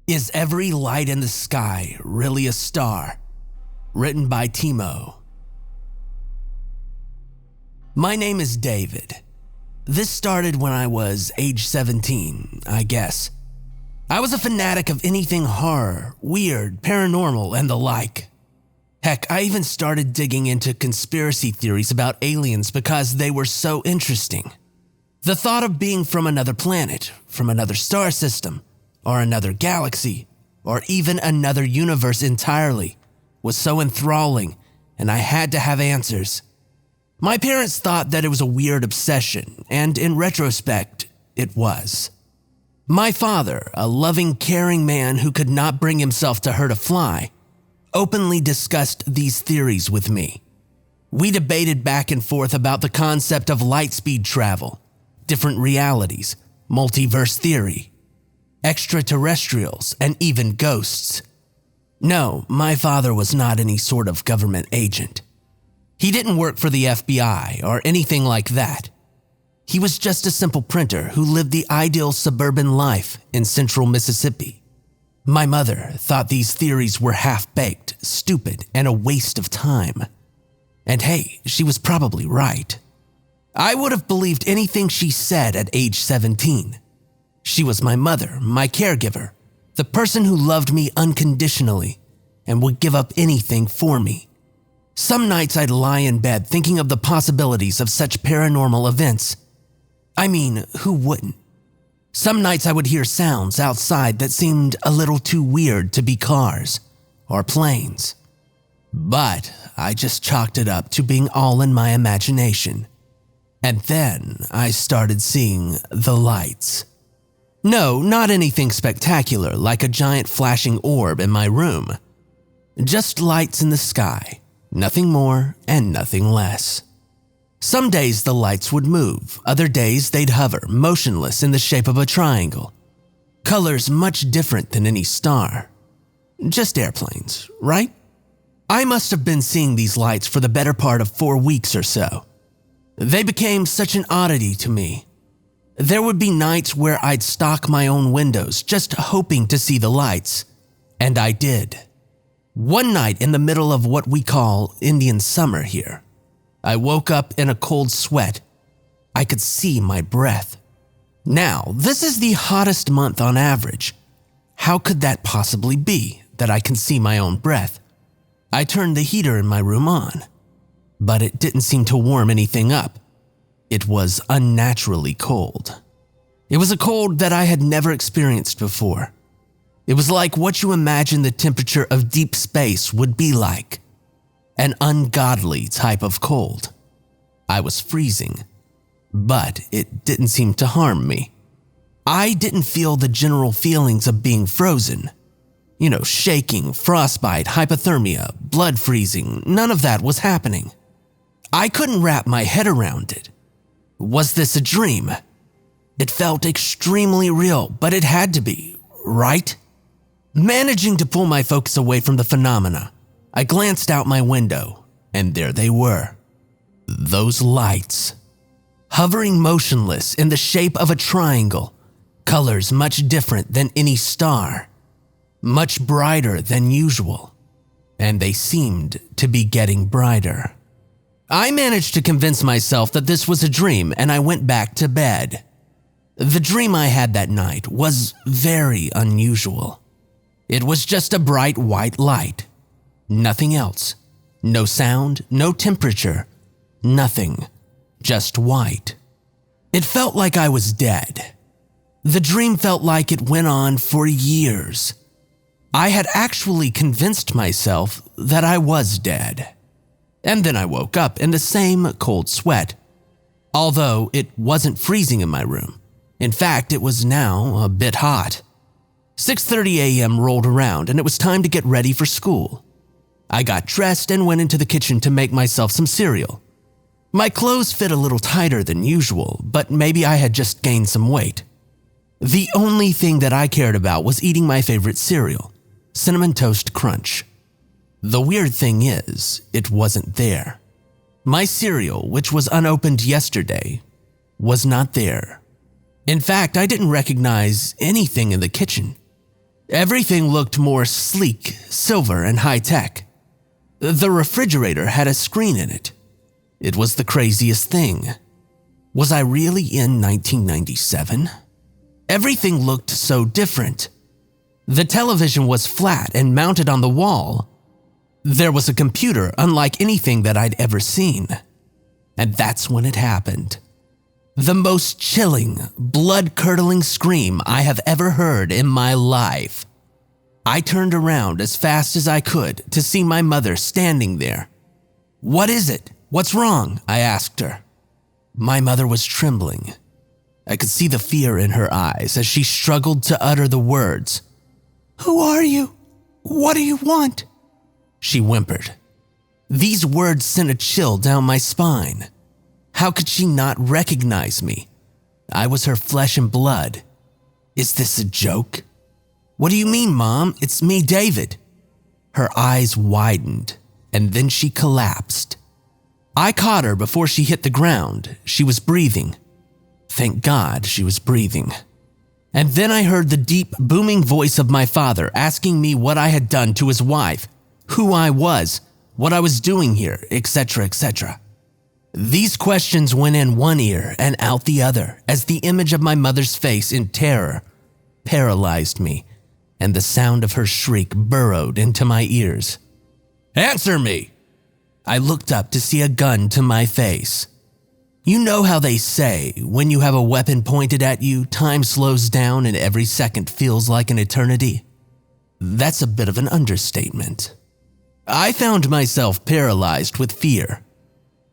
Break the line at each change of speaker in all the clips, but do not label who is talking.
Is Every Light in the Sky Really a Star? Written by Temoe. My name is David. This started when I was age 17, I guess. I was a fanatic of anything horror, weird, paranormal, and the like. Heck, I even started digging into conspiracy theories about aliens because they were so interesting. The thought of being from another planet, from another star system, or another galaxy, or even another universe entirely, was so enthralling, and I had to have answers. My parents thought that it was a weird obsession, and in retrospect, it was. My father, a loving, caring man who could not bring himself to hurt a fly, openly discussed these theories with me. We debated back and forth about the concept of light speed travel, different realities, multiverse theory, extraterrestrials, and even ghosts. No, my father was not any sort of government agent. He didn't work for the FBI or anything like that. He was just a simple printer who lived the ideal suburban life in central Mississippi. My mother thought these theories were half-baked, stupid, and a waste of time. And hey, she was probably right. I would have believed anything she said at age 17. She was my mother, my caregiver, the person who loved me unconditionally and would give up anything for me. Some nights I'd lie in bed thinking of the possibilities of such paranormal events. I mean, who wouldn't? Some nights I would hear sounds outside that seemed a little too weird to be cars or planes. But I just chalked it up to being all in my imagination. And then I started seeing the lights. No, not anything spectacular like a giant flashing orb in my room. Just lights in the sky. Nothing more and nothing less. Some days the lights would move, other days they'd hover, motionless in the shape of a triangle. Colors much different than any star. Just airplanes, right? I must have been seeing these lights for the better part of 4 weeks or so. They became such an oddity to me. There would be nights where I'd stock my own windows just hoping to see the lights, and I did. One night in the middle of what we call Indian summer here, I woke up in a cold sweat. I could see my breath. Now, this is the hottest month on average. How could that possibly be that I can see my own breath? I turned the heater in my room on, but it didn't seem to warm anything up. It was unnaturally cold. It was a cold that I had never experienced before. It was like what you imagine the temperature of deep space would be like. An ungodly type of cold. I was freezing, but it didn't seem to harm me. I didn't feel the general feelings of being frozen. Shaking, frostbite, hypothermia, blood freezing, none of that was happening. I couldn't wrap my head around it. Was this a dream? It felt extremely real, but it had to be, right? Managing to pull my focus away from the phenomena, I glanced out my window, and there they were. Those lights. Hovering motionless in the shape of a triangle, colors much different than any star. Much brighter than usual, and they seemed to be getting brighter. I managed to convince myself that this was a dream, and I went back to bed. The dream I had that night was very unusual. It was just a bright white light. Nothing else. No sound, no temperature, nothing. Just white. It felt like I was dead. The dream felt like it went on for years. I had actually convinced myself that I was dead. And then I woke up in the same cold sweat. Although it wasn't freezing in my room. In fact, it was now a bit hot. 6:30 a.m. rolled around and it was time to get ready for school. I got dressed and went into the kitchen to make myself some cereal. My clothes fit a little tighter than usual, but maybe I had just gained some weight. The only thing that I cared about was eating my favorite cereal, Cinnamon Toast Crunch. The weird thing is, it wasn't there. My cereal, which was unopened yesterday, was not there. In fact, I didn't recognize anything in the kitchen. Everything looked more sleek, silver, and high-tech. The refrigerator had a screen in it. It was the craziest thing. Was I really in 1997? Everything looked so different. The television was flat and mounted on the wall. There was a computer unlike anything that I'd ever seen. And that's when it happened. The most chilling, blood-curdling scream I have ever heard in my life. I turned around as fast as I could to see my mother standing there. "What is it? What's wrong?" I asked her. My mother was trembling. I could see the fear in her eyes as she struggled to utter the words. "Who are you? What do you want?" she whimpered. These words sent a chill down my spine. How could she not recognize me? I was her flesh and blood. Is this a joke? "What do you mean, Mom? It's me, David." Her eyes widened, and then she collapsed. I caught her before she hit the ground. She was breathing. Thank God she was breathing. And then I heard the deep, booming voice of my father asking me what I had done to his wife, who I was, what I was doing here, etc., etc. These questions went in one ear and out the other as the image of my mother's face in terror paralyzed me, and the sound of her shriek burrowed into my ears. "Answer me!" I looked up to see a gun to my face. You know how they say, when you have a weapon pointed at you, time slows down and every second feels like an eternity? That's a bit of an understatement. I found myself paralyzed with fear.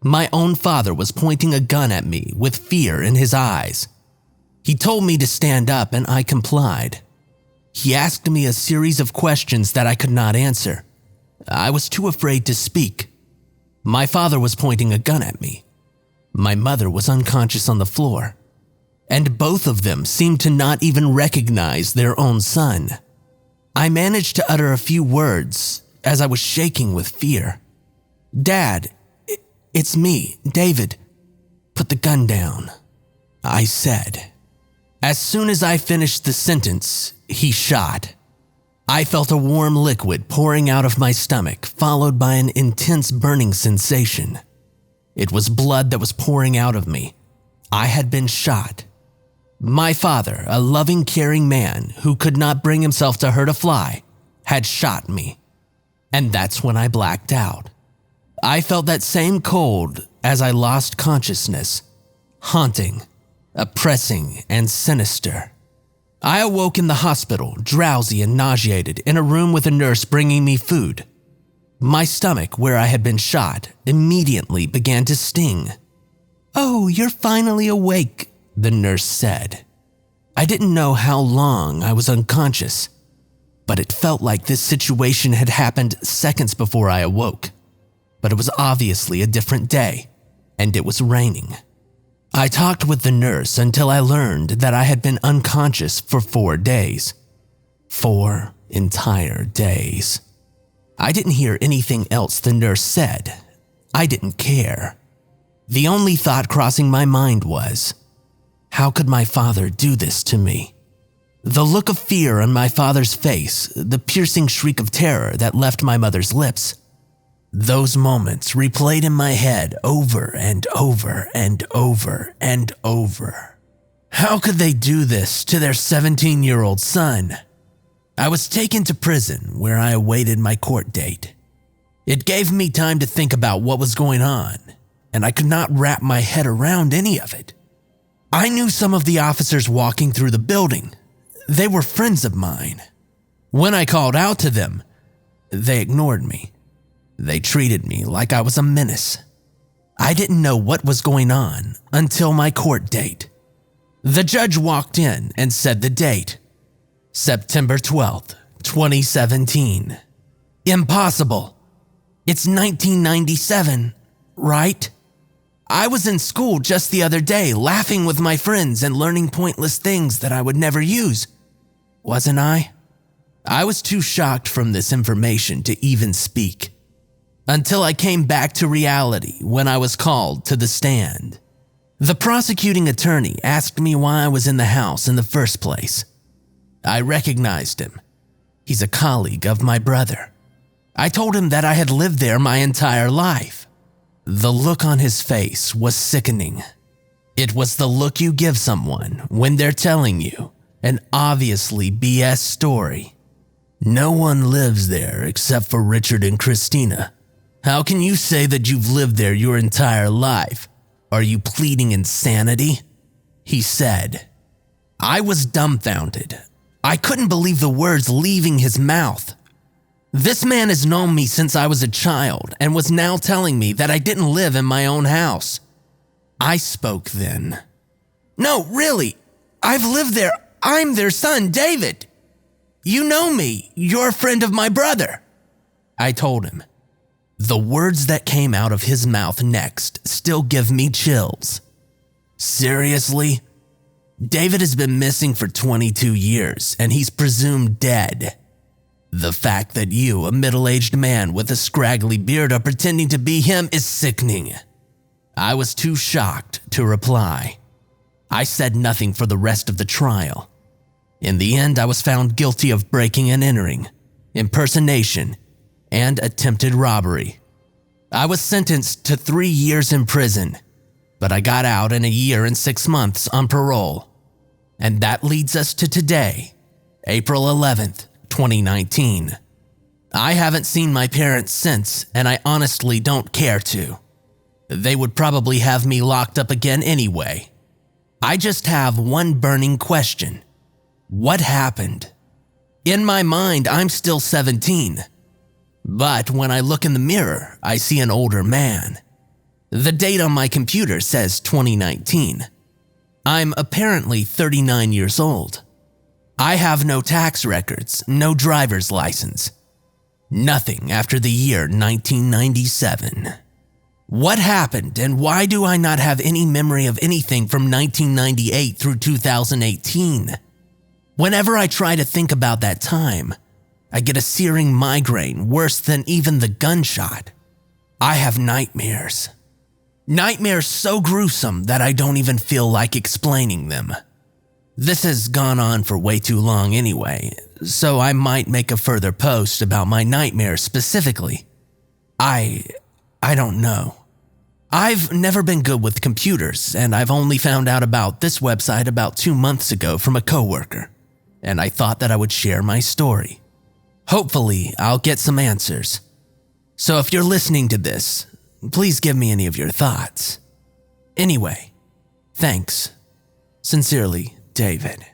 My own father was pointing a gun at me with fear in his eyes. He told me to stand up and I complied. He asked me a series of questions that I could not answer. I was too afraid to speak. My father was pointing a gun at me. My mother was unconscious on the floor, and both of them seemed to not even recognize their own son. I managed to utter a few words as I was shaking with fear. "Dad, it's me, David. Put the gun down," I said. As soon as I finished the sentence, he shot. I felt a warm liquid pouring out of my stomach, followed by an intense burning sensation. It was blood that was pouring out of me. I had been shot. My father, a loving, caring man who could not bring himself to hurt a fly, had shot me. And that's when I blacked out. I felt that same cold as I lost consciousness, haunting, oppressing, and sinister. I awoke in the hospital, drowsy and nauseated, in a room with a nurse bringing me food. My stomach, where I had been shot, immediately began to sting. "Oh, you're finally awake," the nurse said. I didn't know how long I was unconscious, but it felt like this situation had happened seconds before I awoke. But it was obviously a different day, and it was raining. I talked with the nurse until I learned that I had been unconscious for 4 days. 4 entire days. I didn't hear anything else the nurse said. I didn't care. The only thought crossing my mind was, how could my father do this to me? The look of fear on my father's face, the piercing shriek of terror that left my mother's lips. Those moments replayed in my head over and over and over and over. How could they do this to their 17-year-old son? I was taken to prison where I awaited my court date. It gave me time to think about what was going on, and I could not wrap my head around any of it. I knew some of the officers walking through the building. They were friends of mine. When I called out to them, they ignored me. They treated me like I was a menace. I didn't know what was going on until my court date. The judge walked in and said the date. September 12th, 2017. Impossible. It's 1997, right? I was in school just the other day, laughing with my friends and learning pointless things that I would never use. Wasn't I? I was too shocked from this information to even speak, until I came back to reality when I was called to the stand. The prosecuting attorney asked me why I was in the house in the first place. I recognized him. He's a colleague of my brother. I told him that I had lived there my entire life. The look on his face was sickening. It was the look you give someone when they're telling you an obviously BS story. No one lives there except for Richard and Christina. How can you say that you've lived there your entire life? Are you pleading insanity? He said. I was dumbfounded. I couldn't believe the words leaving his mouth. This man has known me since I was a child and was now telling me that I didn't live in my own house. I spoke then. No, really, I've lived there. I'm their son, David. You know me. You're a friend of my brother. I told him. The words that came out of his mouth next still give me chills. Seriously? David has been missing for 22 years and he's presumed dead. The fact that you, a middle-aged man with a scraggly beard, are pretending to be him is sickening. I was too shocked to reply. I said nothing for the rest of the trial. In the end, I was found guilty of breaking and entering, impersonation, and attempted robbery. I was sentenced to 3 years in prison, but I got out in 1 year and 6 months on parole. And that leads us to today, April 11th, 2019. I haven't seen my parents since, and I honestly don't care to. They would probably have me locked up again anyway. I just have one burning question. What happened? In my mind, I'm still 17. But when I look in the mirror, I see an older man. The date on my computer says 2019. I'm apparently 39 years old. I have no tax records, no driver's license. Nothing after the year 1997. What happened and why do I not have any memory of anything from 1998 through 2018? Whenever I try to think about that time, I get a searing migraine worse than even the gunshot. I have nightmares. Nightmares so gruesome that I don't even feel like explaining them. This has gone on for way too long anyway, so I might make a further post about my nightmares specifically. I don't know. I've never been good with computers, and I've only found out about this website about 2 months ago from a coworker, and I thought that I would share my story. Hopefully, I'll get some answers. So if you're listening to this, please give me any of your thoughts. Anyway, thanks. Sincerely, David.